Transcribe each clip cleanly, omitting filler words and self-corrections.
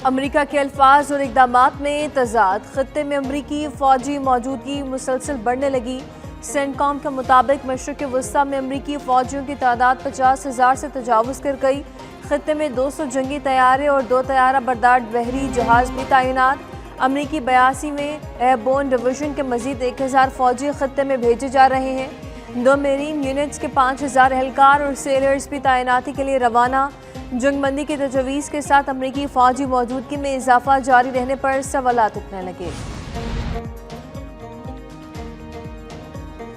امریکہ کے الفاظ اور اقدامات میں تضاد، خطے میں امریکی فوجی موجودگی مسلسل بڑھنے لگی۔ سینٹکام کے مطابق مشرق وسطیٰ میں امریکی فوجیوں کی تعداد 50,000 سے تجاوز کر گئی۔ خطے میں 200 جنگی طیارے اور 2 طیارہ بردار بحری جہاز بھی تعینات۔ امریکی 82ویں ایئر بورن ڈویژن کے مزید 1000 فوجی خطے میں بھیجے جا رہے ہیں۔ 2 میرین یونٹس کے 5000 اہلکار اور سیلرز بھی تعیناتی کے لیے روانہ۔ جنگ بندی کی تجویز کے ساتھ امریکی فوجی موجودگی میں اضافہ جاری رہنے پر سوالات اٹھنے لگے۔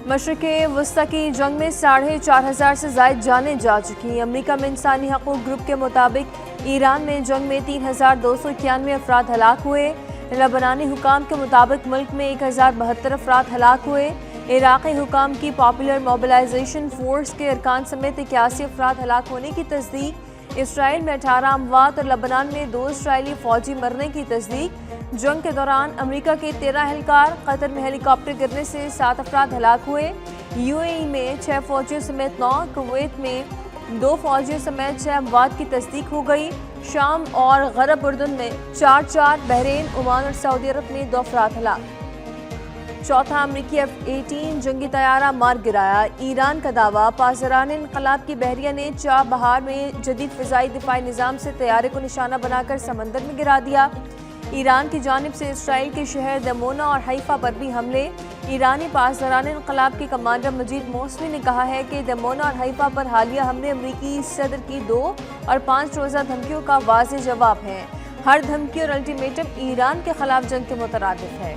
مشرق وسطیٰ کی جنگ میں 4500 سے زائد جانیں جا چکی۔ امریکہ میں انسانی حقوق گروپ کے مطابق ایران میں جنگ میں 3291 افراد ہلاک ہوئے۔ لبنانی حکام کے مطابق ملک میں 1072 افراد ہلاک ہوئے۔ عراقی حکام کی پاپولر موبلائزیشن فورس کے ارکان سمیت 81 افراد ہلاک ہونے کی تصدیق۔ اسرائیل میں 18 اموات اور لبنان میں 2 اسرائیلی فوجی مرنے کی تصدیق۔ جنگ کے دوران امریکہ کے 13 اہلکار، قطر میں ہیلی کاپٹر گرنے سے 7 افراد ہلاک ہوئے۔ UAE میں 6 فوجیوں سمیت 9، کویت میں 2 فوجیوں سمیت 6 اموات کی تصدیق ہو گئی۔ شام اور غرب اردن میں 4، بحرین، عمان اور سعودی عرب میں 2 افراد ہلاک۔ چوتھا امریکی F-18 جنگی طیارہ مار گرایا۔ ایران کا دعویٰ، پاسداران انقلاب کی بحریہ نے چاہ بہار میں جدید فضائی دفاعی نظام سے طیارے کو نشانہ بنا کر سمندر میں گرا دیا۔ ایران کی جانب سے اسرائیل کے شہر دمونا اور حیفا پر بھی حملے۔ ایرانی پاسداران انقلاب کے کمانڈر مجید موسوی نے کہا ہے کہ دمونا اور حیفا پر حالیہ حملے امریکی صدر کی 2 اور 5 روزہ دھمکیوں کا واضح جواب ہے۔ ہر دھمکی اور الٹیمیٹم ایران کے خلاف جنگ کے مترادف ہے۔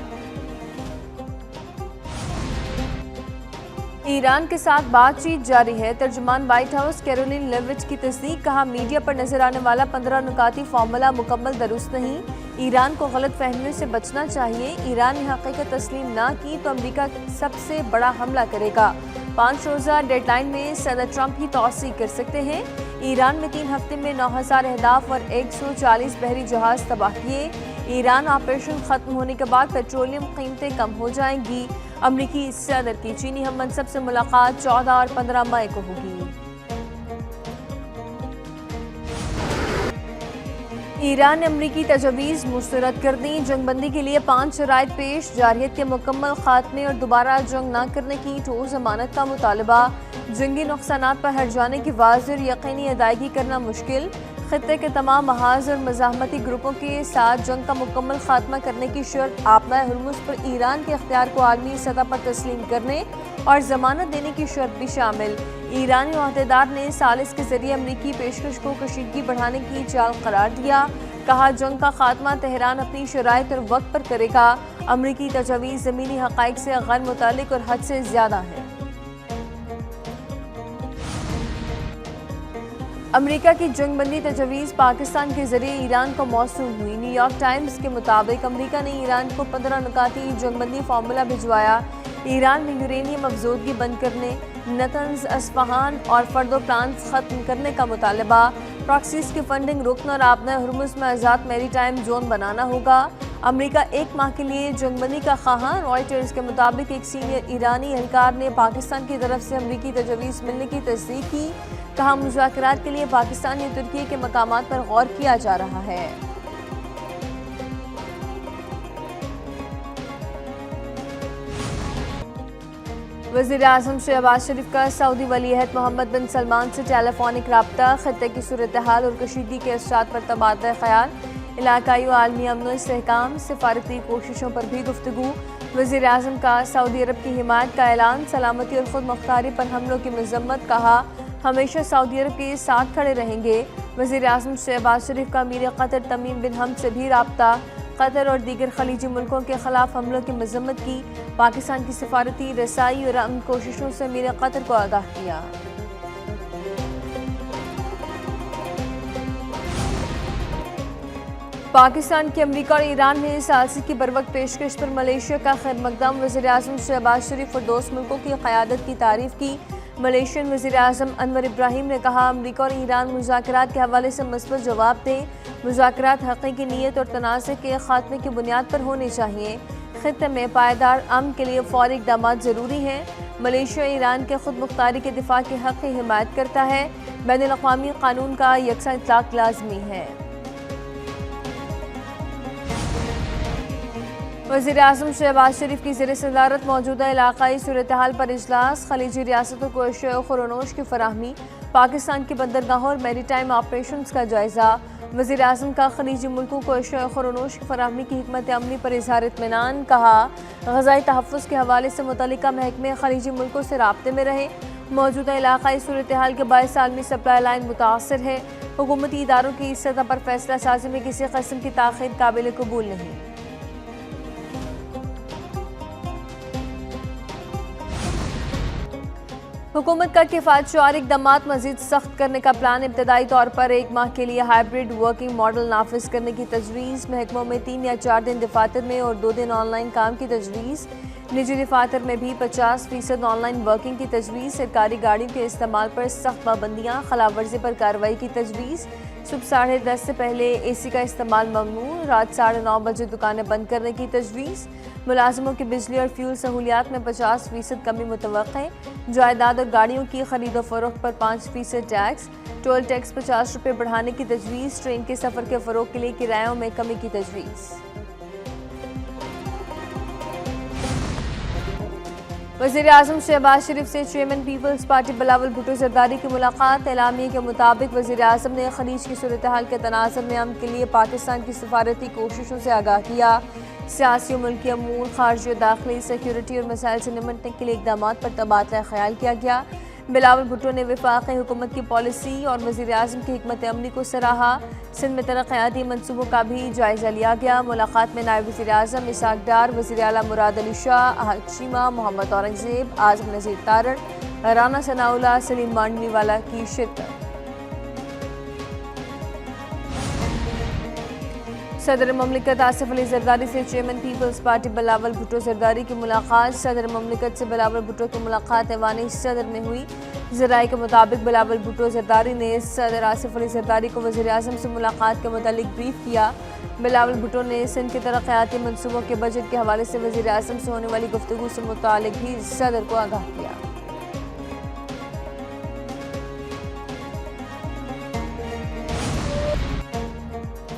ایران کے ساتھ بات چیت جاری ہے۔ ترجمان وائٹ ہاؤس کیرولین لیوچ کی تصدیق، کہا میڈیا پر نظر آنے والا 15 نکاتی فارمولہ مکمل درست نہیں۔ ایران کو غلط فہمیوں سے بچنا چاہیے۔ ایران نے حقیقت تسلیم نہ کی تو امریکہ سب سے بڑا حملہ کرے گا۔ 5 روزہ ڈیڈ لائن میں صدر ٹرمپ ہی توسیع کر سکتے ہیں۔ ایران میں 3 ہفتے میں 9000 اہداف اور 140 بحری جہاز تباہ کیے۔ ایران آپریشن ختم ہونے کے بعد پیٹرولیم قیمتیں کم ہو جائیں گی۔ امریکی صدر کی چینی ہم منصب سے ملاقات 14 اور 15 مئی کو ہوگی۔ ایران نے امریکی تجاویز مسترد کر دیں۔ جنگ بندی کے لیے 5 شرائط پیش، جارحیت کے مکمل خاتمے اور دوبارہ جنگ نہ کرنے کی ٹھوس ضمانت کا مطالبہ، جنگی نقصانات پر ہٹ جانے کی واضح اور یقینی ادائیگی کرنا مشکل، خطے کے تمام محاذ اور مزاحمتی گروپوں کے ساتھ جنگ کا مکمل خاتمہ کرنے کی شرط، آبنائے ہرمز پر ایران کے اختیار کو عالمی سطح پر تسلیم کرنے اور ضمانت دینے کی شرط بھی شامل۔ ایرانی عہدیدار نے ثالث کے ذریعے امریکی پیشکش کو کشیدگی بڑھانے کی چال قرار دیا، کہا جنگ کا خاتمہ تہران اپنی شرائط اور وقت پر کرے گا۔ امریکی تجاویز زمینی حقائق سے غیر متعلق اور حد سے زیادہ ہے۔ امریکہ کی جنگ بندی تجاویز پاکستان کے ذریعے ایران کو موصول ہوئی۔ نیو یارک ٹائمز کے مطابق امریکہ نے ایران کو 15 نکاتی جنگ بندی فارمولہ بھجوایا۔ ایران میں یورینیم افزودگی بند کرنے، نتنز، اصفہان اور فردو پلانٹس ختم کرنے کا مطالبہ، پراکسیز کی فنڈنگ روکنا اور آبنائے ہرمز میں آزاد میری ٹائم زون بنانا ہوگا۔ امریکہ 1 ماہ کے لیے جنگ بندی کا خواہاں۔ رائٹرز کے مطابق ایک سینئر ایرانی اہلکار نے پاکستان کی طرف سے امریکی تجاویز ملنے کی تصدیق کی، کہا مذاکرات کے لیے پاکستان یا ترکی کے مقامات پر غور کیا جا رہا ہے۔ وزیر اعظم شہباز شریف کا سعودی ولی عہد محمد بن سلمان سے ٹیلی فونک رابطہ، خطے کی صورتحال اور کشیدگی کے اثرات پر تبادلہ خیال، علاقائی و عالمی امن و استحکام، سفارتی کوششوں پر بھی گفتگو۔ وزیر اعظم کا سعودی عرب کی حمایت کا اعلان، سلامتی اور خود مختاری پر حملوں کی مذمت، کہا ہمیشہ سعودی عرب کے ساتھ کھڑے رہیں گے۔ وزیر اعظم شہباز شریف کا امیر قطر تمیم بن حمد سے بھی رابطہ، قطر اور دیگر خلیجی ملکوں کے خلاف حملوں کی مذمت کی، پاکستان کی سفارتی رسائی اور امن کوششوں سے امیر قطر کو آگاہ کیا۔ پاکستان کی امریکہ اور ایران میں ثالثی کی بروقت پیشکش پر ملائیشیا کا خیر مقدم، وزیر اعظم شہباز شریف اور دوست ملکوں کی قیادت کی تعریف کی۔ ملائیشین وزیر اعظم انور ابراہیم نے کہا امریکہ اور ایران مذاکرات کے حوالے سے مثبت جواب دیں، مذاکرات حقیقی نیت اور تنازع کے خاتمے کی بنیاد پر ہونے چاہیے، خطے میں پائیدار امن کے لیے فوری اقدامات ضروری ہیں۔ ملائیشیا ایران کے خود مختاری کے دفاع کے حق کی حمایت کرتا ہے، بین الاقوامی قانون کا یکساں اطلاق لازمی ہے۔ وزیر اعظم شہباز شریف کی زیر صدارت موجودہ علاقائی صورتحال پر اجلاس، خلیجی ریاستوں کو اشیاء خورونوش کی فراہمی، پاکستان کی بندرگاہوں اور میری ٹائم آپریشنز کا جائزہ۔ وزیر اعظم کا خلیجی ملکوں کو اشیاء خورونوش کی فراہمی کی حکمت عملی پر اظہار اطمینان، کہا غذائی تحفظ کے حوالے سے متعلقہ محکمے خلیجی ملکوں سے رابطے میں رہے، موجودہ علاقائی صورتحال کے باعث عالمی سپلائی لائن متاثر ہے، حکومتی اداروں کی اس سطح پر فیصلہ سازی میں کسی قسم کی تاخیر قابل قبول نہیں۔ حکومت کا کفایت شعار اقدامات مزید سخت کرنے کا پلان، ابتدائی طور پر 1 ماہ کے لیے ہائبرڈ ورکنگ ماڈل نافذ کرنے کی تجویز، محکموں میں 3 یا 4 دن دفاتر میں اور 2 دن آن لائن کام کی تجویز، نجی دفاتر میں بھی 50% آن لائن ورکنگ کی تجویز، سرکاری گاڑیوں کے استعمال پر سخت پابندیاں، خلاف ورزی پر کارروائی کی تجویز، صبح 10:30 سے پہلے اے سی کا استعمال ممنوع، رات 9:30 بجے دکانیں بند کرنے کی تجویز، ملازموں کی بجلی اور فیول سہولیات میں 50% کمی متوقع، جائیداد اور گاڑیوں کی خرید و فروخت پر 5% ٹیکس، ٹول ٹیکس 50 روپے بڑھانے کی تجویز، ٹرین کے سفر کے فروغ کے لیے کرایوں میں کمی کی تجویز۔ وزیر اعظم شہباز شریف سے چیئرمین پیپلز پارٹی بلاول بھٹو زرداری کی ملاقات، اعلامیے کے مطابق وزیر اعظم نے خلیج کی صورتحال کے تناظر میں امن کے لیے پاکستان کی سفارتی کوششوں سے آگاہ کیا، سیاسی و ملکی امور، خارجی و داخلی سیکیورٹی اور مسائل سے نمٹنے کے لیے اقدامات پر تبادلہ خیال کیا گیا۔ بلاول بھٹو نے وفاقی حکومت کی پالیسی اور وزیر اعظم کی حکمت عملی کو سراہا، سندھ میں ترقیاتی منصوبوں کا بھی جائزہ لیا گیا۔ ملاقات میں نائب وزیر اعظم اسحاق ڈار، وزیر اعلیٰ مراد علی شاہ، احد چیمہ، محمد اورنگزیب، اعظم نذیر تارڑ، رانا ثناء اللہ، سلیم مانڈوی والا کی شرکت۔ صدر مملکت آصف علی زرداری سے چیئرمین پیپلز پارٹی بلاول بھٹو زرداری کی ملاقات، صدر مملکت سے بلاول بھٹو کی ملاقات ایوان صدر میں ہوئی۔ ذرائع کے مطابق بلاول بھٹو زرداری نے صدر آصف علی زرداری کو وزیر اعظم سے ملاقات کے متعلق بریف کیا۔ بلاول بھٹو نے سندھ کے ترقیاتی منصوبوں کے بجٹ کے حوالے سے وزیر اعظم سے ہونے والی گفتگو سے متعلق بھی صدر کو آگاہ کیا۔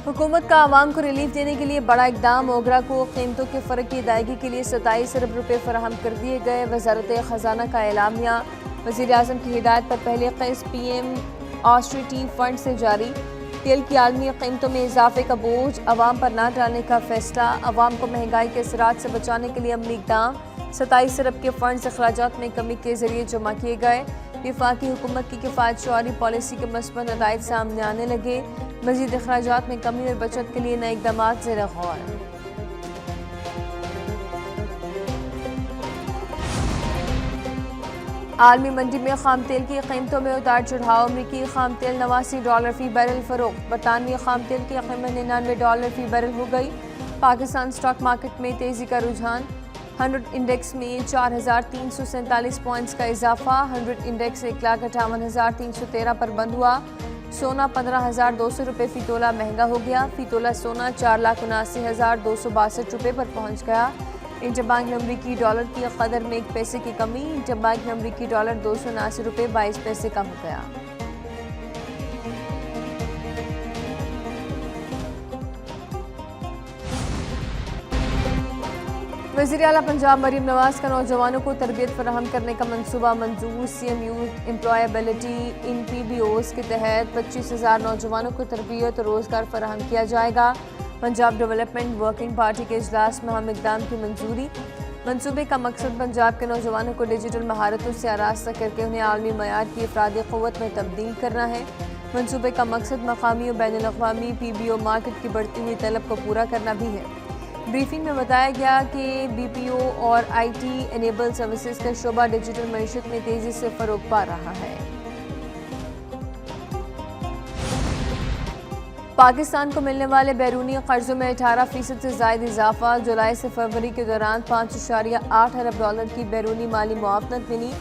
حکومت کا عوام کو ریلیف دینے کے لیے بڑا اقدام، اوگرا کو قیمتوں کے فرق کی ادائیگی کے لیے 27 ارب روپے فراہم کر دیے گئے، وزارت خزانہ کا اعلامیہ۔ وزیر اعظم کی ہدایت پر پہلے قسط پی ایم آسٹریٹی فنڈ سے جاری، تیل کی عالمی قیمتوں میں اضافے کا بوجھ عوام پر نہ ڈالنے کا فیصلہ، عوام کو مہنگائی کے اثرات سے بچانے کے لیے عملی اقدام، 27 ارب کے فنڈز اخراجات میں کمی کے ذریعے جمع کیے گئے، وفاقی حکومت کی کفایت شعاری پالیسی کے مثبت نتائج سامنے آنے لگے، مزید اخراجات میں کمی اور بچت کے لیے نئے اقدامات زیر غور۔ عالمی منڈی میں خام تیل کی قیمتوں میں اتار چڑھاؤ، امریکی خام تیل $89 فی بیرل فروخت، برطانوی خام تیل کی قیمت $99 فی بیرل ہو گئی۔ پاکستان سٹاک مارکیٹ میں تیزی کا رجحان، 100 انڈیکس میں 4347 پوائنٹس کا اضافہ، 100 انڈیکس 1,58,313 پر بند ہوا۔ سونا 15,200 روپے فی تولہ مہنگا ہو گیا، فی تولہ سونا 4,79,262 روپے پر پہنچ گیا۔ انٹر بینک میں امریکی ڈالر کی قدر میں 1 پیسے کی کمی، انٹر بینک میں امریکی ڈالر 279 روپے 22 پیسے کم ہو گیا۔ وزیر اعلیٰ پنجاب مریم نواز کا نوجوانوں کو تربیت فراہم کرنے کا منصوبہ منظور، C M youth امپلائیبلٹی in P be Os کے تحت 25,000 نوجوانوں کو تربیت اور روزگار فراہم کیا جائے گا۔ پنجاب ڈیولپمنٹ ورکنگ پارٹی کے اجلاس میں اہم اقدام کی منظوری، منصوبے کا مقصد پنجاب کے نوجوانوں کو ڈیجیٹل مہارتوں سے آراستہ کر کے انہیں عالمی معیار کی افرادی قوت میں تبدیل کرنا ہے۔ منصوبے کا مقصد مقامی اور بین الاقوامی پی بی او مارکیٹ کی بڑھتی ہوئی طلب کو پورا کرنا بھی ہے۔ بریفنگ میں بتایا گیا کہ بی پی او اور آئی ٹی انیبل سروسز کا شعبہ ڈیجیٹل معیشت میں تیزی سے فروغ پا رہا ہے۔ پاکستان کو ملنے والے بیرونی قرضوں میں 18% سے زائد اضافہ، جولائی سے فروری کے دوران $5.8 ارب کی بیرونی مالی معاونت ملی۔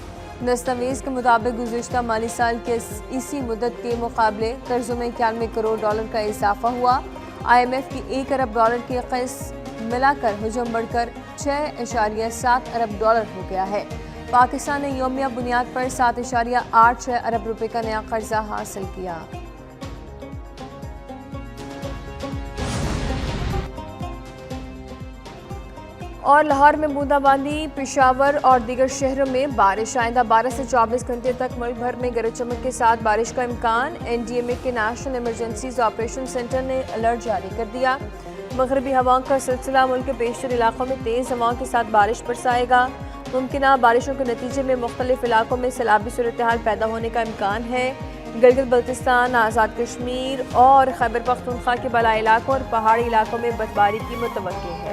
دستاویز کے مطابق گزشتہ مالی سال کے اسی مدت کے مقابلے قرضوں میں $91 کروڑ کا اضافہ ہوا۔ آئی ایم ایف کی $1 ارب کی قسط ملا کر حجم بڑھ کر $6.7 ارب ہو گیا ہے۔ پاکستان نے یومیہ بنیاد پر $7.86 ارب کا نیا قرضہ حاصل کیا۔ اور لاہور میں بوندا باندی، پشاور اور دیگر شہروں میں بارش، آئندہ 12 سے 24 گھنٹے تک ملک بھر میں گرج چمک کے ساتھ بارش کا امکان۔ NDMA کے نیشنل ایمرجنسیز آپریشن سینٹر نے الرٹ جاری کر دیا۔ مغربی ہواؤں کا سلسلہ ملک کے بیشتر علاقوں میں تیز ہواؤں کے ساتھ بارش برسائے گا۔ ممکنہ بارشوں کے نتیجے میں مختلف علاقوں میں سیلابی صورتحال پیدا ہونے کا امکان ہے۔ گلگت بلتستان، آزاد کشمیر اور خیبر پختونخوا کے بالائی علاقوں اور پہاڑی علاقوں میں برفباری کی متوقع ہے۔